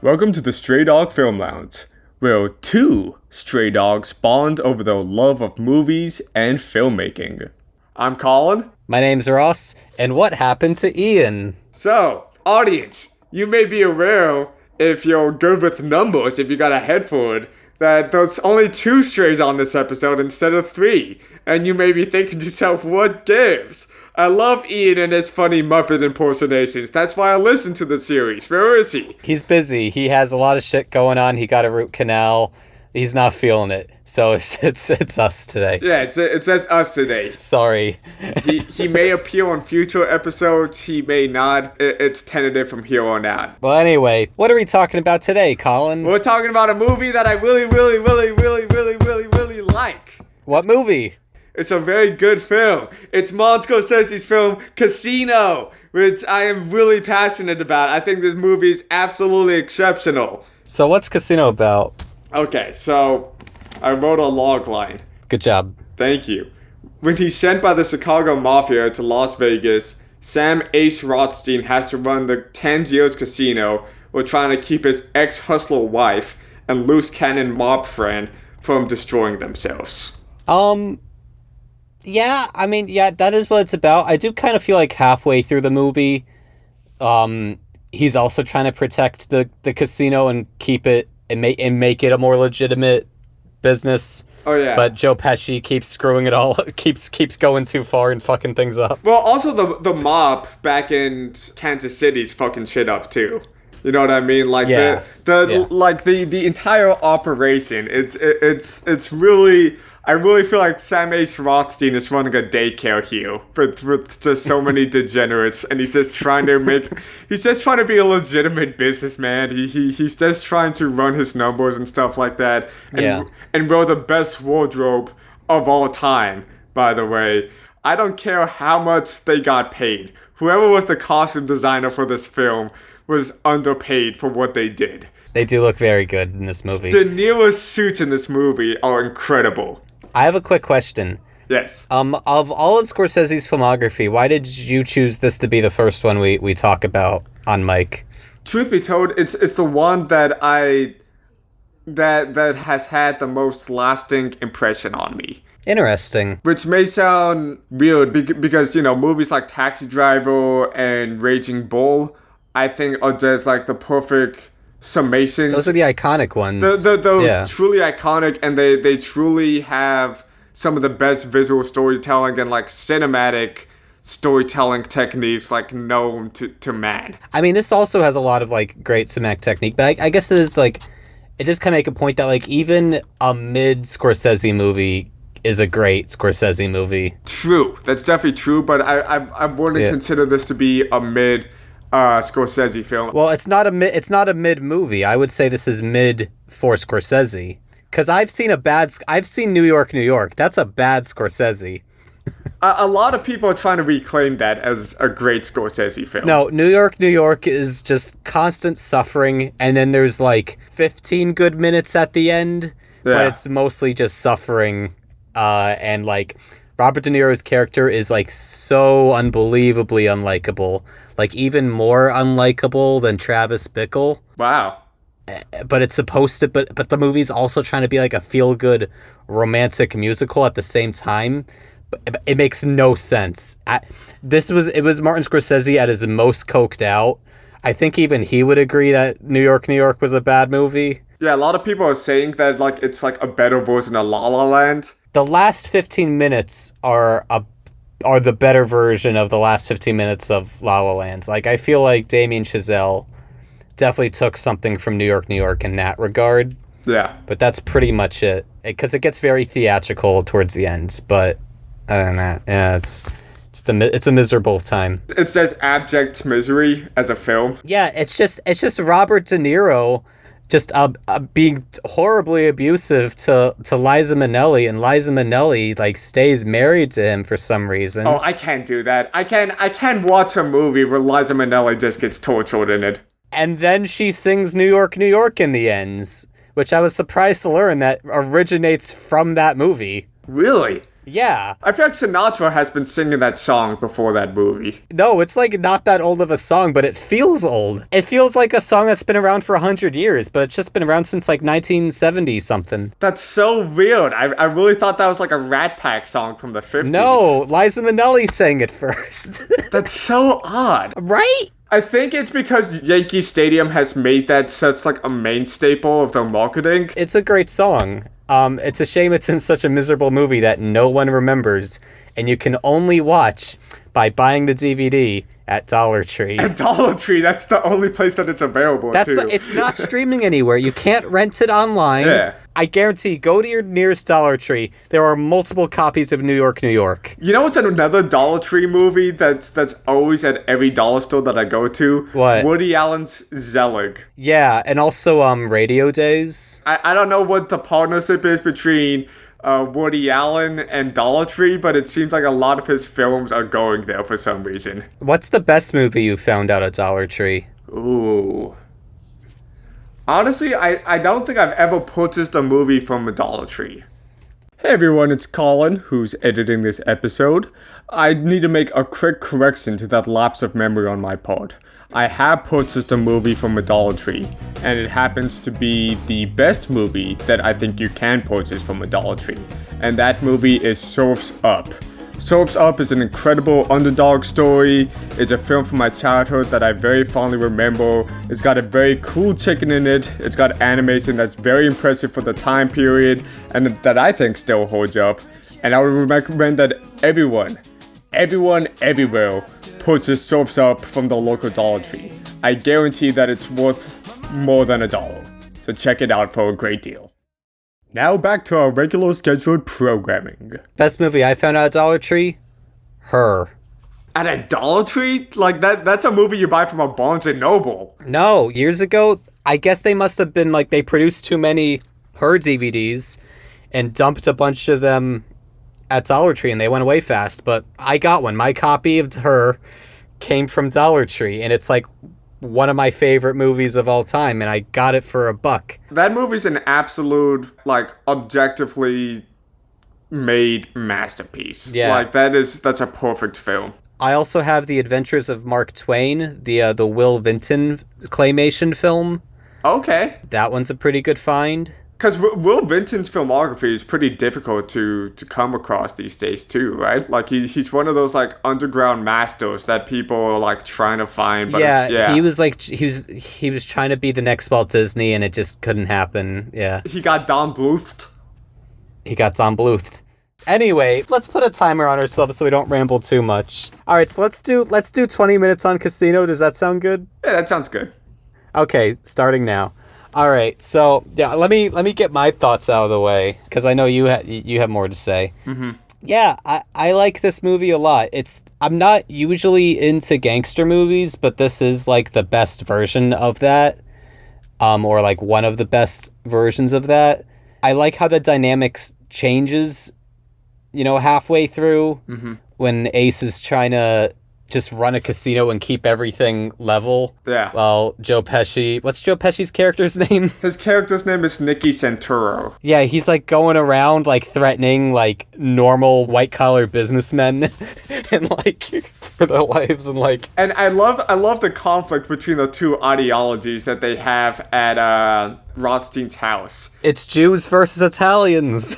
Welcome to the Stray Dog Film Lounge, where two stray dogs bond over their love of movies and filmmaking. I'm Colin. My name's Ross, and what happened to Ian? So, audience, you may be aware, if you're good with numbers, if you got a head for it, that there's only two strays on this episode instead of three. And you may be thinking to yourself, what gives? I love Ian and his funny Muppet impersonations. That's why I listen to the series. Where is he? He's busy. He has a lot of shit going on. He got a root canal. He's not feeling it. So it's us today. Yeah, it says us today. Sorry. he may appear on future episodes. He may not. It's tentative from here on out. Well, anyway, what are we talking about today, Colin? We're talking about a movie that I really like. What movie? It's a very good film. It's Scorsese's film, Casino, which I am really passionate about. I think this movie is absolutely exceptional. So what's Casino about? Okay, so I wrote a log line. Good job. Thank you. When he's sent by the Chicago Mafia to Las Vegas, Sam Ace Rothstein has to run the Tangiers Casino while trying to keep his ex-hustler wife and loose cannon mob friend from destroying themselves. Yeah, that is what it's about. I do kind of feel like halfway through the movie, he's also trying to protect the casino and keep it and make it a more legitimate business. Oh yeah. But Joe Pesci keeps screwing it all, keeps going too far and fucking things up. Well, also the mob back in Kansas City's fucking shit up too. You know what I mean? Like the entire operation. It's really. I really feel like Sam H. Rothstein is running a daycare here with just so many degenerates, and he's just trying to be a legitimate businessman. He's just trying to run his numbers and stuff like that, and wear the best wardrobe of all time, by the way. I don't care how much they got paid. Whoever was the costume designer for this film was underpaid for what they did. They do look very good in this movie. De Niro's suits in this movie are incredible. I have a quick question. Yes. Of all of Scorsese's filmography, why did you choose this to be the first one we talk about on mic? Truth be told, it's the one that that has had the most lasting impression on me. Interesting. Which may sound weird because, you know, movies like Taxi Driver and Raging Bull, I think, are just like the perfect summations. Those are the iconic ones. They're truly iconic, and they truly have some of the best visual storytelling and like cinematic storytelling techniques like known to man. I mean, this also has a lot of like great cinematic technique, but I guess it is like, it just kind of make a point that like even a mid Scorsese movie is a great Scorsese movie. True, that's definitely true, but I wouldn't consider this to be a mid Scorsese film. Well, it's not a mid movie. I would say this is mid for Scorsese, because I've seen New York. That's a bad Scorsese. A lot of people are trying to reclaim that as a great Scorsese film. No, New York is just constant suffering, and then there's like 15 good minutes at the end, but it's mostly just suffering, and like Robert De Niro's character is like so unbelievably unlikable. Like even more unlikable than Travis Bickle. Wow. But it's supposed to, but the movie's also trying to be like a feel-good romantic musical at the same time. But it makes no sense. It was Martin Scorsese at his most coked out. I think even he would agree that New York was a bad movie. Yeah, a lot of people are saying that like it's like a better version of La La Land. The last 15 minutes are the better version of the last 15 minutes of La La Land. Like, I feel like Damien Chazelle definitely took something from New York in that regard. Yeah. But that's pretty much it. Because it gets very theatrical towards the end. But other than that, yeah, it's a miserable time. It says abject misery as a film. Yeah, it's just Robert De Niro just being horribly abusive to Liza Minnelli, and Liza Minnelli like stays married to him for some reason. Oh, I can't do that. I can't watch a movie where Liza Minnelli just gets tortured in it. And then she sings New York in the ends, which I was surprised to learn that originates from that movie. Really? Yeah. I feel like Sinatra has been singing that song before that movie. No, it's like not that old of a song, but it feels old. It feels like a song that's been around for 100 years, but it's just been around since like 1970 something. That's so weird. I really thought that was like a Rat Pack song from the 50s. No, Liza Minnelli sang it first. That's so odd. Right? I think it's because Yankee Stadium has made that such like a main staple of their marketing. It's a great song. It's a shame it's in such a miserable movie that no one remembers, and you can only watch by buying the DVD at Dollar Tree. At Dollar Tree, that's the only place that it's available to. It's not streaming anywhere. You can't rent it online. Yeah. I guarantee, go to your nearest Dollar Tree. There are multiple copies of New York, New York. You know what's another Dollar Tree movie that's always at every dollar store that I go to? What? Woody Allen's Zelig. Yeah, and also Radio Days. I don't know what the partnership is between Woody Allen and Dollar Tree, but it seems like a lot of his films are going there for some reason. What's the best movie you found out at Dollar Tree? Ooh. Honestly, I don't think I've ever purchased a movie from a Dollar Tree. Hey everyone, it's Colin, who's editing this episode. I need to make a quick correction to that lapse of memory on my part. I have purchased a movie from a Dollar Tree, and it happens to be the best movie that I think you can purchase from a Dollar Tree, and that movie is Surf's Up. Surf's Up is an incredible underdog story. It's a film from my childhood that I very fondly remember. It's got a very cool chicken in it. It's got animation that's very impressive for the time period, and that I think still holds up. And I would recommend that everyone everywhere purchase Surf's Up from the local Dollar Tree. I guarantee that it's worth more than $1. So check it out for a great deal. Now back to our regular scheduled programming. Best movie I found out at Dollar Tree? Her. At a Dollar Tree? Like, that's a movie you buy from a Barnes & Noble. No, years ago, I guess they must have been like, they produced too many Her DVDs and dumped a bunch of them at Dollar Tree, and they went away fast, but I got one. My copy of Her came from Dollar Tree, and it's like one of my favorite movies of all time, and I got it for $1. That movie's an absolute, like, objectively made masterpiece. Yeah. Like, that's a perfect film. I also have The Adventures of Mark Twain, the Will Vinton claymation film. Okay. That one's a pretty good find. Because Will Vinton's filmography is pretty difficult to come across these days too, right? Like he's one of those like underground masters that people are like trying to find. But yeah, he was like he was trying to be the next Walt Disney, and it just couldn't happen. Yeah, he got Don Bluth. Anyway, let's put a timer on ourselves so we don't ramble too much. All right, so let's do 20 minutes on Casino. Does that sound good? Yeah, that sounds good. Okay, starting now. All right, so yeah, let me get my thoughts out of the way, because I know you have more to say. Mm-hmm. Yeah, I like this movie a lot. I'm not usually into gangster movies, but this is like the best version of that, or like one of the best versions of that. I like how the dynamics changes, halfway through, when Ace is trying to just run a casino and keep everything level. Yeah. Well, Joe Pesci... What's Joe Pesci's character's name? His character's name is Nicky Santoro. Yeah, he's like going around like threatening like normal white-collar businessmen and like for their lives and like... And I love the conflict between the two ideologies that they have at Rothstein's house. It's Jews versus Italians.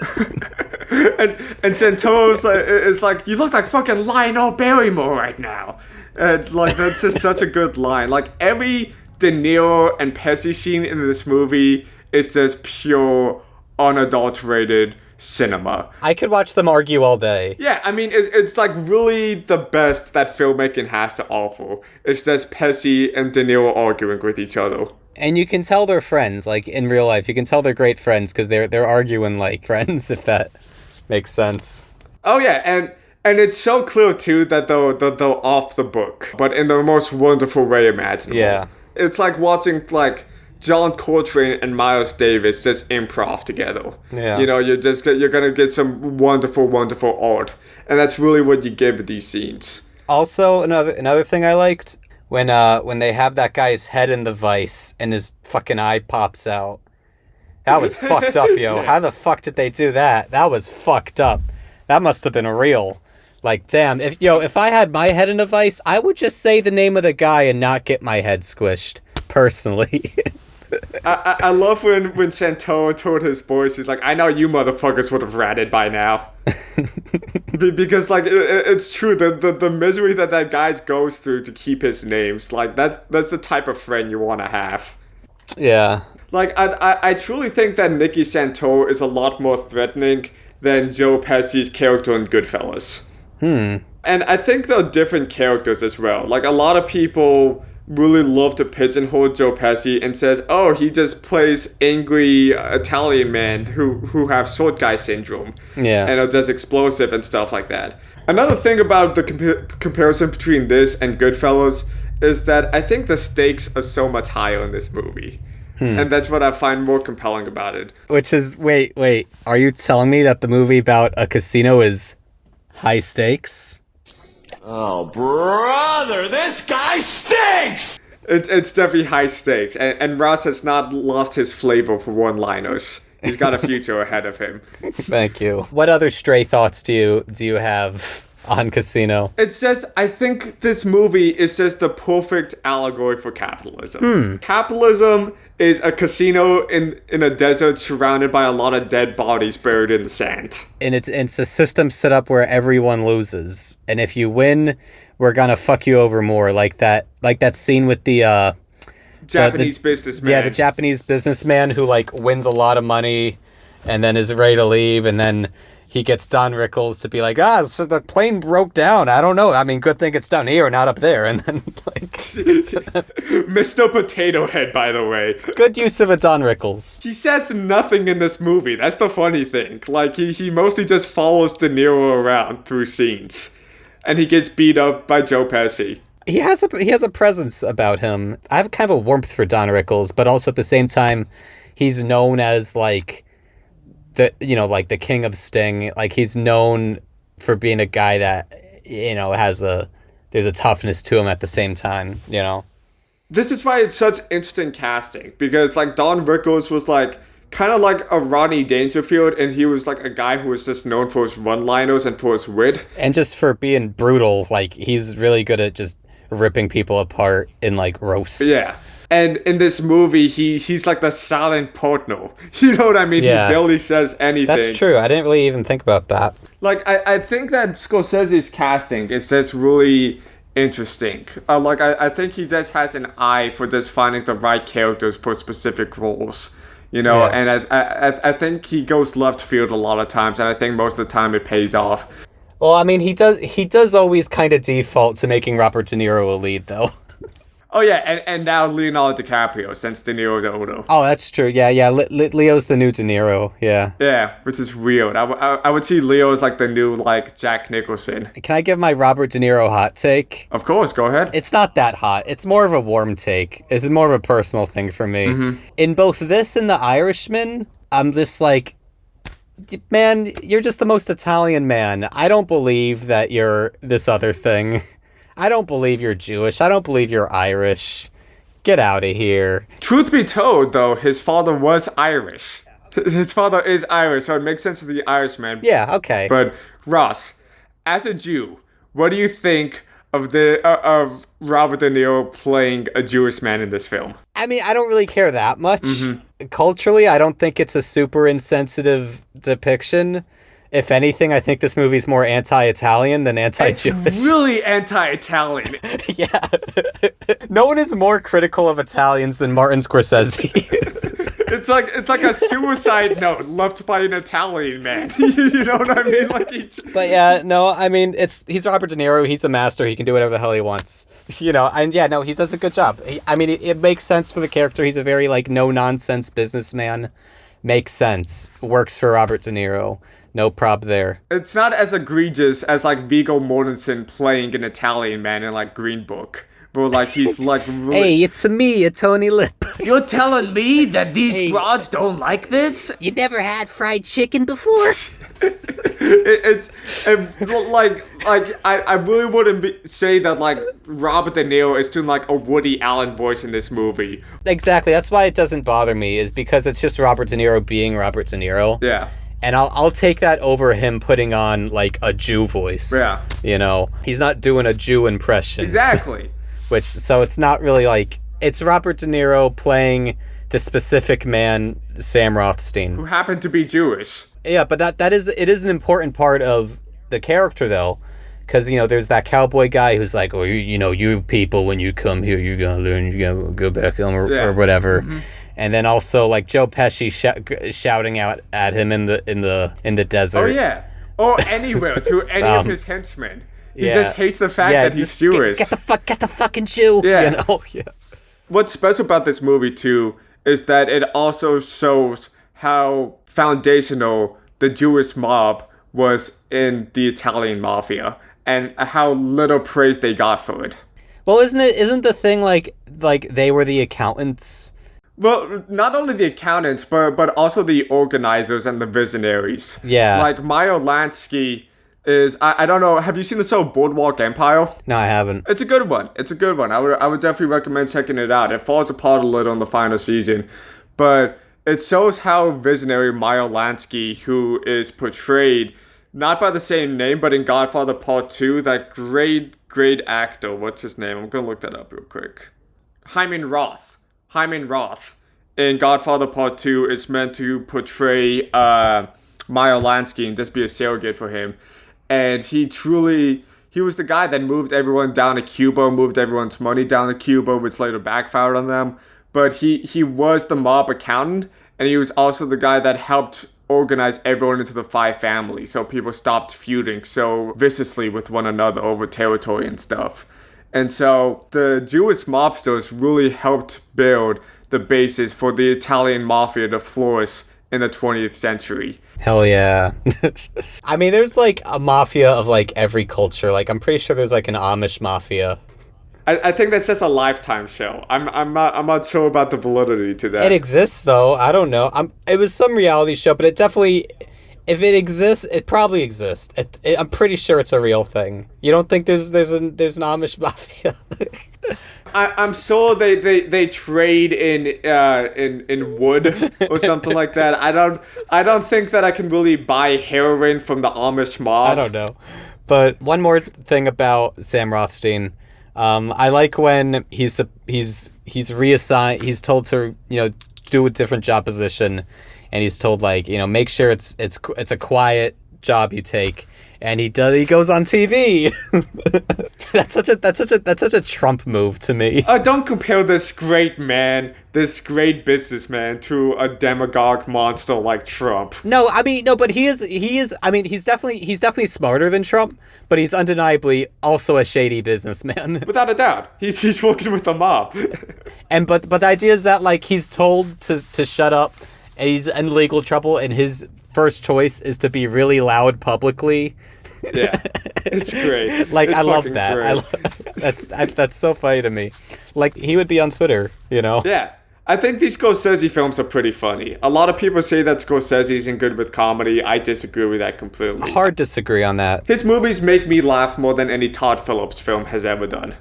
And Santoro's like, you look like fucking Lionel Barrymore right now. And like that's just such a good line. Like every De Niro and Pesci scene in this movie is just pure, unadulterated cinema. I could watch them argue all day. Yeah, I mean it's like really the best that filmmaking has to offer. It's just Pesci and De Niro arguing with each other. And you can tell they're friends, like in real life. You can tell they're great friends because they're arguing like friends, if that makes sense. Oh yeah, and it's so clear too that they're off the book, but in the most wonderful way imaginable. Yeah. It's like watching like John Coltrane and Miles Davis just improv together. Yeah. You're gonna get some wonderful, wonderful art, and that's really what you get with these scenes. Also, another thing I liked when they have that guy's head in the vice and his fucking eye pops out. That was fucked up, yo. Yeah. How the fuck did they do that? That was fucked up. That must have been real. Like, damn, if I had my head in a vice, I would just say the name of the guy and not get my head squished, personally. I love when Santoa told his boys, he's like, I know you motherfuckers would have ratted by now. Because, like, it's true, the misery that guy goes through to keep his names, like, that's the type of friend you want to have. Yeah. Like, I truly think that Nicky Santoa is a lot more threatening than Joe Pesci's character in Goodfellas. And I think they're different characters as well. Like, a lot of people really love to pigeonhole Joe Pesci and says, oh, he just plays angry Italian men who have short guy syndrome. Yeah. And are just explosive and stuff like that. Another thing about the comparison between this and Goodfellas is that I think the stakes are so much higher in this movie. And that's what I find more compelling about it. Which is, wait, are you telling me that the movie about a casino is high stakes? Oh, brother, this guy stinks! It's definitely high stakes, and Ross has not lost his flavor for one-liners. He's got a future ahead of him. Thank you. What other stray thoughts do you have on Casino? It's just, I think this movie is just the perfect allegory for capitalism. Capitalism is a casino in a desert surrounded by a lot of dead bodies buried in the sand. And it's a system set up where everyone loses. And if you win, we're gonna fuck you over more. Like that scene with the Japanese businessman. Yeah, the Japanese businessman who like wins a lot of money and then is ready to leave, and then he gets Don Rickles to be like, so the plane broke down. I don't know. I mean, good thing it's down here, not up there. And then, like... Mr. Potato Head, by the way. Good use of a Don Rickles. He says nothing in this movie. That's the funny thing. Like, he mostly just follows De Niro around through scenes. And he gets beat up by Joe Pesci. He has a presence about him. I have kind of a warmth for Don Rickles, but also at the same time, he's known as, like... like the king of Sting. Like, he's known for being a guy that, there's a toughness to him at the same time, This is why it's such interesting casting, because, like, Don Rickles was, like, kind of like a Rodney Dangerfield, and he was, like, a guy who was just known for his one-liners and for his wit. And just for being brutal, like, he's really good at just ripping people apart in, like, roasts. Yeah. And in this movie, he's like the silent partner. You know what I mean? Yeah. He barely says anything. That's true. I didn't really even think about that. Like, I think that Scorsese's casting is just really interesting. I think he just has an eye for just finding the right characters for specific roles. Yeah. And I think he goes left field a lot of times, and I think most of the time it pays off. Well, I mean, he does always kind of default to making Robert De Niro a lead, though. Oh, yeah, and now Leonardo DiCaprio, since De Niro's older. Oh, that's true. Yeah. Leo's the new De Niro, yeah. Yeah, which is weird. I would see Leo as, like, the new, like, Jack Nicholson. Can I give my Robert De Niro hot take? Of course, go ahead. It's not that hot. It's more of a warm take. This is more of a personal thing for me. Mm-hmm. In both this and The Irishman, I'm just like, man, you're just the most Italian man. I don't believe that you're this other thing. I don't believe you're Jewish. I don't believe you're Irish. Get out of here. Truth be told, though, his father was Irish. His father is Irish, so it makes sense to the Irishman. Yeah, okay. But, Ross, as a Jew, what do you think of Robert De Niro playing a Jewish man in this film? I mean, I don't really care that much. Mm-hmm. Culturally, I don't think it's a super insensitive depiction. If anything, I think this movie's more anti-Italian than anti-Jewish. It's really anti-Italian. Yeah. No one is more critical of Italians than Martin Scorsese. It's like a suicide note left by an Italian man. You know what I mean? But yeah, no, I mean, he's Robert De Niro. He's a master. He can do whatever the hell he wants. And yeah, no, he does a good job. It makes sense for the character. He's a very, like, no-nonsense businessman. Makes sense. Works for Robert De Niro. No prob there. It's not as egregious as, like, Viggo Mortensen playing an Italian man in, like, Green Book. Where, like, he's, like, really... Hey, it's me, Tony Lip. You're telling me that these broads don't like this? You never had fried chicken before? I really wouldn't say that, like, Robert De Niro is doing, like, a Woody Allen voice in this movie. Exactly. That's why it doesn't bother me, is because it's just Robert De Niro being Robert De Niro. Yeah. And I'll take that over him putting on, like, a Jew voice. Yeah. You know? He's not doing a Jew impression. Exactly. So it's not really, like... It's Robert De Niro playing the specific man, Sam Rothstein. Who happened to be Jewish. Yeah, but it is an important part of the character, though. Because, you know, there's that cowboy guy who's like, oh, you people, when you come here, you're going to learn, you're going to go back home or whatever. Mm-hmm. And then also, like, Joe Pesci shouting out at him in the desert. Oh, yeah. Or anywhere to any of his henchmen. He just hates the fact that he's Jewish. Get the fucking Jew. Yeah. You know? Yeah. What's special about this movie, too, is that it also shows how foundational the Jewish mob was in the Italian mafia and how little praise they got for it. Well, isn't the thing like they were the accountants? Well, not only the accountants, but also the organizers and the visionaries. Yeah. Like, Meyer Lansky is, I don't know, have you seen the show Boardwalk Empire? No, I haven't. It's a good one. I would definitely recommend checking it out. It falls apart a little in the final season, but it shows how visionary Meyer Lansky, who is portrayed not by the same name, but in Godfather Part 2, that great actor, what's his name? I'm gonna look that up real quick. Hyman Roth in Godfather Part 2 is meant to portray Meyer Lansky and just be a surrogate for him. And he was the guy that moved everyone down to Cuba, moved everyone's money down to Cuba, which later backfired on them. But he was the mob accountant, and he was also the guy that helped organize everyone into the five families, so people stopped feuding so viciously with one another over territory and stuff. And so the Jewish mobsters really helped build the basis for the Italian mafia to flourish in the 20th century. Hell yeah. I mean, there's like a mafia of like every culture. Like, I'm pretty sure there's like an Amish mafia. I think that's just a Lifetime show. I'm not sure about the validity to that. It exists though. I don't know. It was some reality show, but it definitely, if it exists, it probably exists. I'm pretty sure it's a real thing. You don't think there's an Amish mafia? I'm sure they trade in wood or something like that. I don't think that I can really buy heroin from the Amish mob. I don't know. But one more thing about Sam Rothstein. I like when he's reassigned. He's told to do a different job position, and he's told make sure it's a quiet job you take. And he goes on TV. That's such a Trump move to me. Don't compare this great businessman to a demagogue monster like Trump. No, but he is. I mean, he's definitely smarter than Trump, but he's undeniably also a shady businessman. Without a doubt, he's working with the mob. But the idea is that he's told to shut up, and he's in legal trouble, and his first choice is to be really loud publicly. Yeah, it's great. It's I love that. That's so funny to me. He would be on Twitter, Yeah, I think these Scorsese films are pretty funny. A lot of people say that Scorsese isn't good with comedy. I disagree with that completely. Hard disagree on that. His movies make me laugh more than any Todd Phillips film has ever done.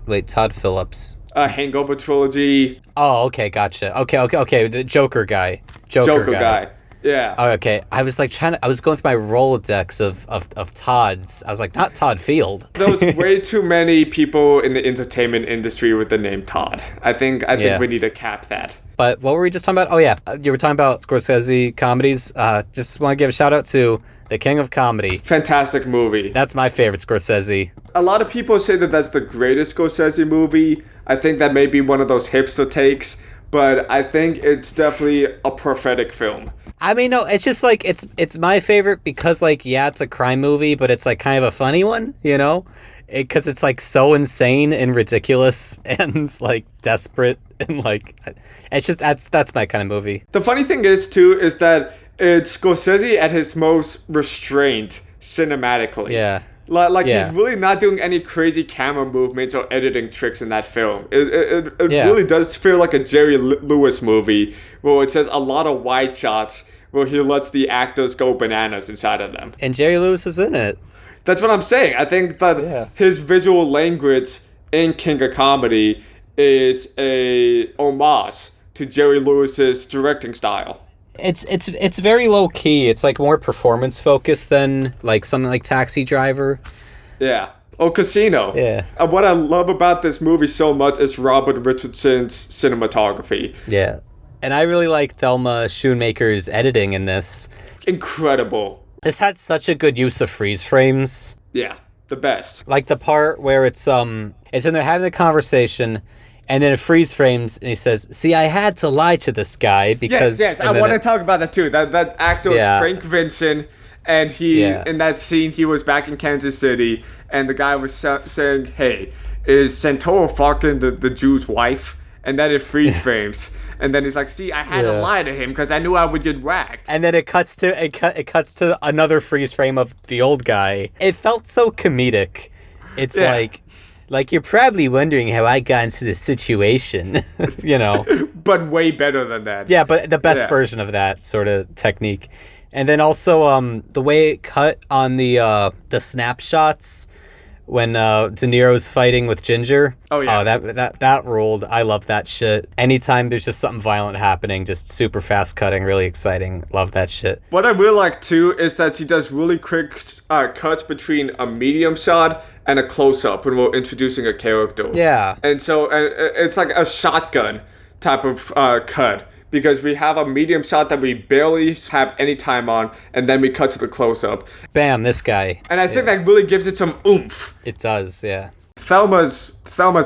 Wait, Todd Phillips. Hangover trilogy. Oh, okay, gotcha. Okay. The Joker guy. Joker guy. Yeah. Oh, okay. I was going through my Rolodex of Todds. I was like, not Todd Field. There's way too many people in the entertainment industry with the name Todd. I think we need to cap that. But what were we just talking about? Oh yeah, you were talking about Scorsese comedies. Just want to give a shout out to the King of Comedy. Fantastic movie. That's my favorite Scorsese. A lot of people say that that's the greatest Scorsese movie. I think that may be one of those hipster takes, but I think it's definitely a prophetic film. I mean, no, it's just it's my favorite because it's a crime movie, but it's kind of a funny one, because it's so insane and ridiculous and desperate and it's just that's my kind of movie. The funny thing is that it's Scorsese at his most restrained cinematically. Yeah. He's really not doing any crazy camera movements or editing tricks in that film. It really does feel like a Jerry Lewis movie where it says a lot of wide shots where he lets the actors go bananas inside of them. And Jerry Lewis is in it. That's what I'm saying. I think that his visual language in King of Comedy is a homage to Jerry Lewis's directing style. It's very low key. It's like more performance focused than like something like Taxi Driver. Yeah. Oh, Casino. Yeah. And what I love about this movie so much is Robert Richardson's cinematography. Yeah. And I really like Thelma Schoonmaker's editing in this. Incredible. This had such a good use of freeze frames. Yeah, the best. Like the part where it's when they're having the conversation, and then it freeze frames, and he says, "See, I had to lie to this guy because." Yes, I want to talk about that too. That actor Frank Vincent, and he in that scene he was back in Kansas City, and the guy was saying, "Hey, is Santora fucking the Jew's wife?" And then it freeze frames. And then he's like, "See, I had to lie to him because I knew I would get whacked." And then it cuts to another freeze frame of the old guy. It felt so comedic. It's like you're probably wondering how I got into this situation, you know. But way better than that. Yeah, but the best version of that sort of technique. And then also the way it cut on the snapshots when De Niro's fighting with Ginger. Oh yeah. That ruled. I love that shit. Anytime there's just something violent happening, just super fast cutting, really exciting. Love that shit. What I really like too is that she does really quick cuts between a medium shot and a close-up when we're introducing a character. Yeah. And so it's like a shotgun type of cut. Because we have a medium shot that we barely have any time on, and then we cut to the close-up. Bam, this guy. And I think that really gives it some oomph. It does, yeah. Thelma's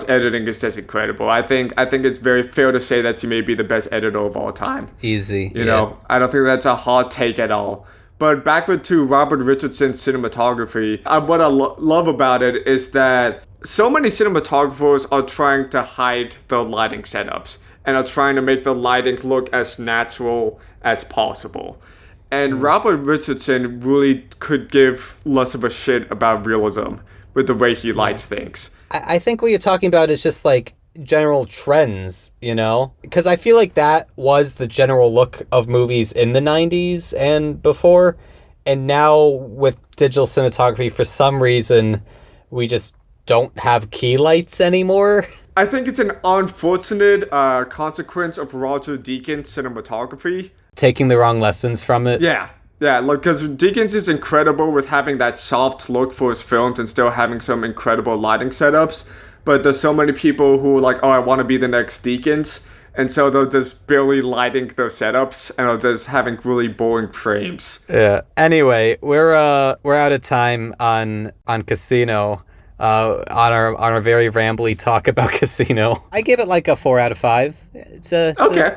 editing is just incredible. I think it's very fair to say that she may be the best editor of all time. Easy. You know, I don't think that's a hard take at all. But backward to Robert Richardson's cinematography, what I love about it is that so many cinematographers are trying to hide the lighting setups and are trying to make the lighting look as natural as possible. And Robert Richardson really could give less of a shit about realism with the way he lights things. I think what you're talking about is just like general trends, you know? Because I feel like that was the general look of movies in the 90s and before. And now with digital cinematography, for some reason, we just don't have key lights anymore. I think it's an unfortunate consequence of Roger Deakins' cinematography. Taking the wrong lessons from it. Yeah, look, because Deakins is incredible with having that soft look for his films and still having some incredible lighting setups. But there's so many people who are like, oh, I want to be the next Deakins. And so they're just barely lighting those setups and are just having really boring frames. Yeah. Anyway, we're out of time on Casino. On our very rambly talk about Casino. I give it like a 4 out of 5. It's a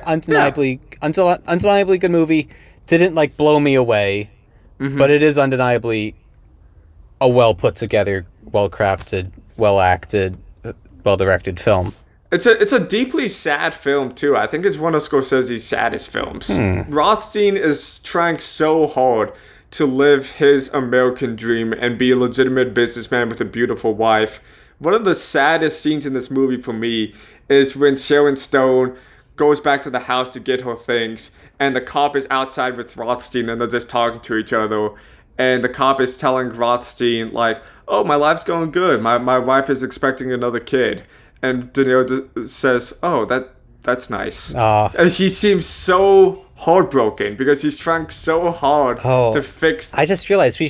undeniably good movie. Didn't like blow me away, but it is undeniably a well put together, well crafted, well acted, well directed film. It's a deeply sad film too. I think it's one of Scorsese's saddest films. Rothstein is trying so hard to live his American dream and be a legitimate businessman with a beautiful wife. One of the saddest scenes in this movie for me is when Sharon Stone goes back to the house to get her things, and the cop is outside with Rothstein, and they're just talking to each other. And the cop is telling Rothstein, like, oh, my life's going good. My wife is expecting another kid. And De Niro says, oh, that's nice. And he seems so heartbroken because he's trying so hard to fix. I just realized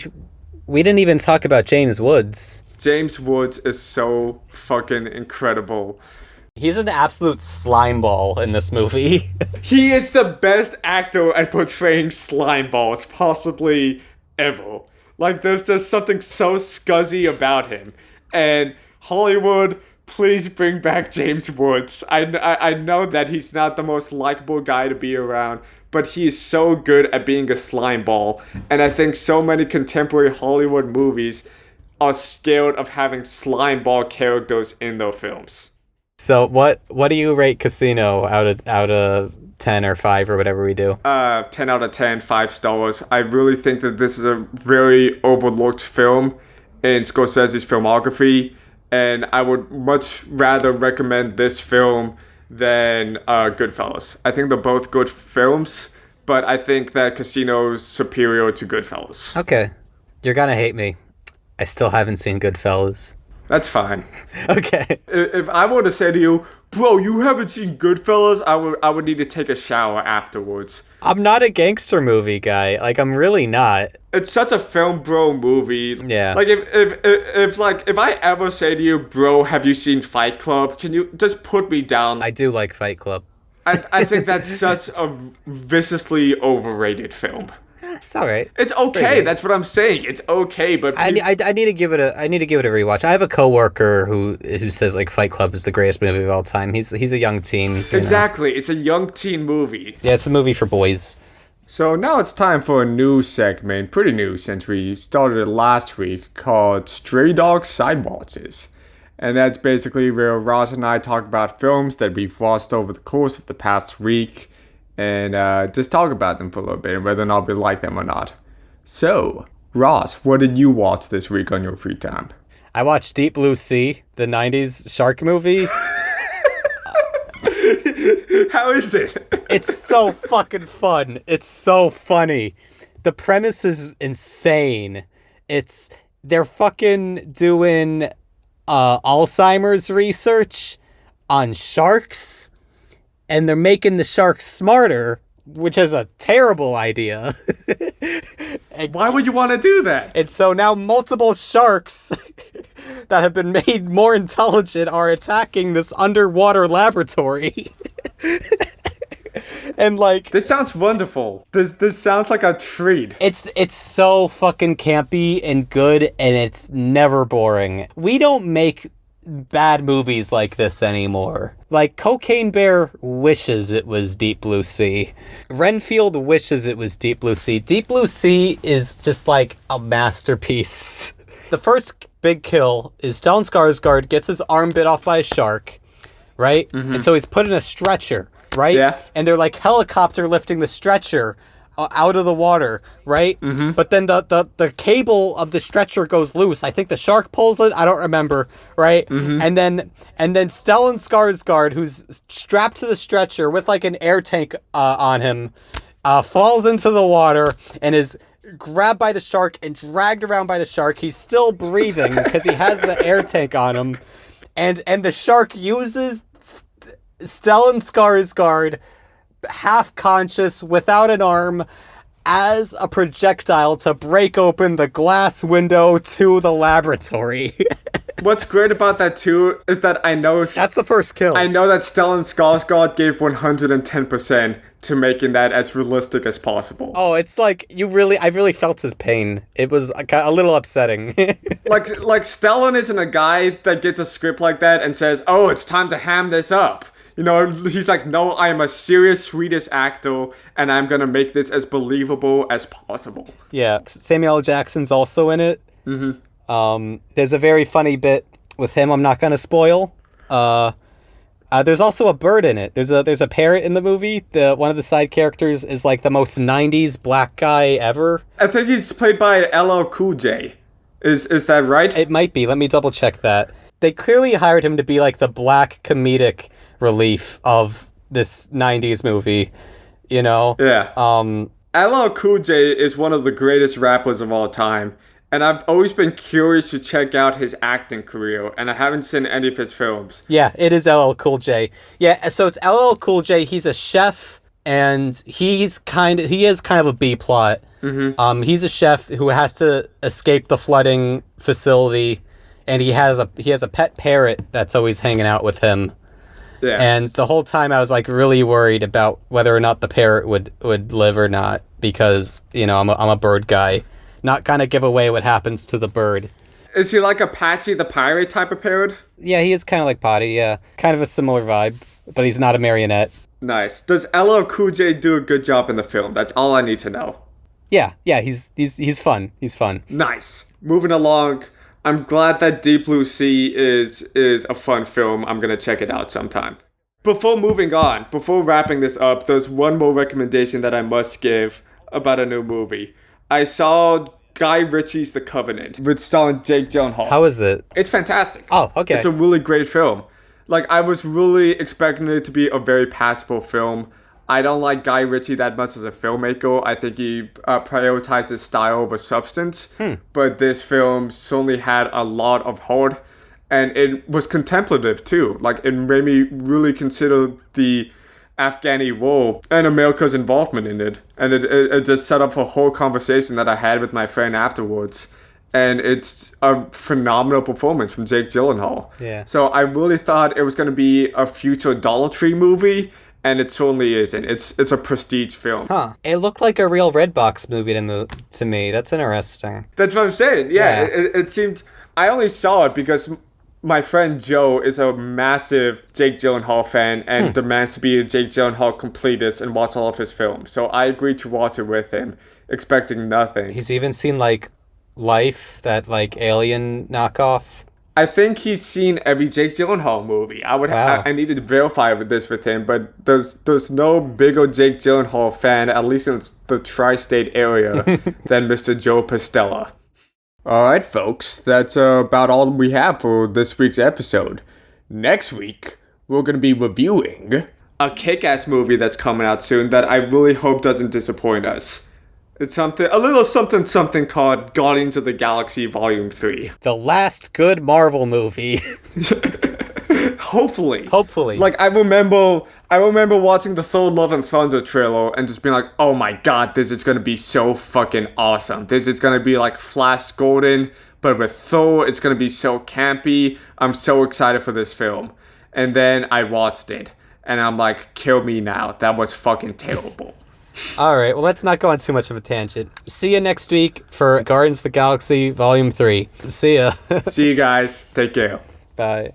we didn't even talk about James Woods. James Woods is so fucking incredible. He's an absolute slimeball in this movie. He is the best actor at portraying slimeballs possibly ever. Like, there's just something so scuzzy about him. And Hollywood, please bring back James Woods. I know that he's not the most likable guy to be around, but he's so good at being a slimeball. And I think so many contemporary Hollywood movies are scared of having slimeball characters in their films. So what do you rate Casino out of 10 or 5 or whatever we do? 10 out of 10, 5 stars. I really think that this is a very overlooked film in Scorsese's filmography. And I would much rather recommend this film than Goodfellas. I think they're both good films, but I think that Casino's superior to Goodfellas. Okay. You're gonna hate me. I still haven't seen Goodfellas. That's fine. Okay. If I were to say to you, bro, you haven't seen Goodfellas, I would need to take a shower afterwards. I'm not a gangster movie guy. Like, I'm really not. It's such a film bro movie. Yeah. Like if I ever say to you, bro, have you seen Fight Club? Can you just put me down? I do like Fight Club. I think that's such a viciously overrated film. It's all right. It's okay. That's what I'm saying. It's okay, but I need to give it a rewatch. I have a coworker who says like Fight Club is the greatest movie of all time. He's a young teen. Exactly. It's a young teen movie. Yeah, it's a movie for boys. So now it's time for a new segment, pretty new since we started it last week, called Stray Dog Side Watches. And that's basically where Ross and I talk about films that we've watched over the course of the past week and just talk about them for a little bit and whether or not we like them or not. So, Ross, what did you watch this week on your free time? I watched Deep Blue Sea, the 90s shark movie. How is it? It's so fucking fun. It's so funny. The premise is insane. They're fucking doing Alzheimer's research on sharks, and they're making the sharks smarter, which is a terrible idea. Why would you want to do that? And so now multiple sharks that have been made more intelligent are attacking this underwater laboratory. And like, this sounds wonderful. This sounds like a treat. It's so fucking campy and good, and it's never boring. We don't make bad movies like this anymore. Like, Cocaine Bear wishes it was Deep Blue Sea. Renfield wishes it was Deep Blue Sea. Deep Blue Sea is just like a masterpiece. The first big kill is Stellan Skarsgård gets his arm bit off by a shark, right? Mm-hmm. And so he's put in a stretcher, right? Yeah. And they're like helicopter lifting the stretcher out of the water, right? Mm-hmm. But then the cable of the stretcher goes loose. I think the shark pulls it. I don't remember, right? Mm-hmm. And then Stellan Skarsgård, who's strapped to the stretcher with like an air tank on him, falls into the water and is grabbed by the shark and dragged around by the shark. He's still breathing because he has the air tank on him, and the shark uses Stellan Skarsgård, half conscious, without an arm, as a projectile to break open the glass window to the laboratory. What's great about that too is that I know that's the first kill. I know that Stellan Skarsgård gave 110% to making that as realistic as possible. Oh, it's like I really felt his pain. It was a little upsetting. like Stellan isn't a guy that gets a script like that and says, "Oh, it's time to ham this up." You know, he's like, no, I am a serious Swedish actor, and I'm gonna make this as believable as possible. Yeah, Samuel L. Jackson's also in it. Mm-hmm. There's a very funny bit with him I'm not gonna spoil. There's also a bird in it. There's a parrot in the movie. One of the side characters is like the most 90s black guy ever. I think he's played by LL Cool J. Is that right? It might be. Let me double check that. They clearly hired him to be like the black comedic relief of this 90s movie, you know? Yeah. LL Cool J is one of the greatest rappers of all time, and I've always been curious to check out his acting career, and I haven't seen any of his films. Yeah, it is LL Cool J. Yeah, so it's LL Cool J. He's a chef, and he is kind of a B-plot. Mm-hmm. He's a chef who has to escape the flooding facility, and he has a pet parrot that's always hanging out with him. Yeah. And the whole time I was like really worried about whether or not the parrot would live or not, because, you know, I'm a bird guy. Not gonna give away what happens to the bird. Is he like a Patsy the Pirate type of parrot? Yeah, he is kind of like Potty, yeah. Kind of a similar vibe, but he's not a marionette. Nice. Does LL Cool J do a good job in the film? That's all I need to know. Yeah, he's fun. He's fun. Nice. Moving along. I'm glad that Deep Blue Sea is a fun film. I'm gonna check it out sometime. Before moving on, before wrapping this up, there's one more recommendation that I must give about a new movie. I saw Guy Ritchie's The Covenant with starring Jake Gyllenhaal. How is it? It's fantastic. Oh, okay. It's a really great film. Like, I was really expecting it to be a very passable film. I don't like Guy Ritchie that much as a filmmaker. I think he prioritizes style over substance. But this film certainly had a lot of heart. And it was contemplative too. Like, it made me really consider the Afghani war and America's involvement in it. And it just set up a whole conversation that I had with my friend afterwards. And it's a phenomenal performance from Jake Gyllenhaal. Yeah. So I really thought it was going to be a future Dollar Tree movie, and it certainly isn't. It's a prestige film. Huh. It looked like a real Redbox movie to me. That's interesting. That's what I'm saying. Yeah. It seemed... I only saw it because my friend Joe is a massive Jake Gyllenhaal fan and demands to be a Jake Gyllenhaal completist and watch all of his films. So I agreed to watch it with him, expecting nothing. He's even seen, like, Life, that, like, alien knockoff. I think he's seen every Jake Gyllenhaal movie. I needed to verify this with him, but there's no bigger Jake Gyllenhaal fan, at least in the tri-state area, than Mr. Joe Pastella. Alright, folks, that's about all we have for this week's episode. Next week, we're going to be reviewing a kick-ass movie that's coming out soon that I really hope doesn't disappoint us. It's a little something called Guardians of the Galaxy Volume 3. The last good Marvel movie. Hopefully. Like, I remember watching the Thor Love and Thunder trailer and just being like, oh my god, this is gonna be so fucking awesome. This is gonna be like Flash Gordon, but with Thor, it's gonna be so campy. I'm so excited for this film. And then I watched it, and I'm like, kill me now. That was fucking terrible. All right, well, let's not go on too much of a tangent. See you next week for Guardians of the Galaxy Volume 3. See ya. See you guys. Take care. Bye.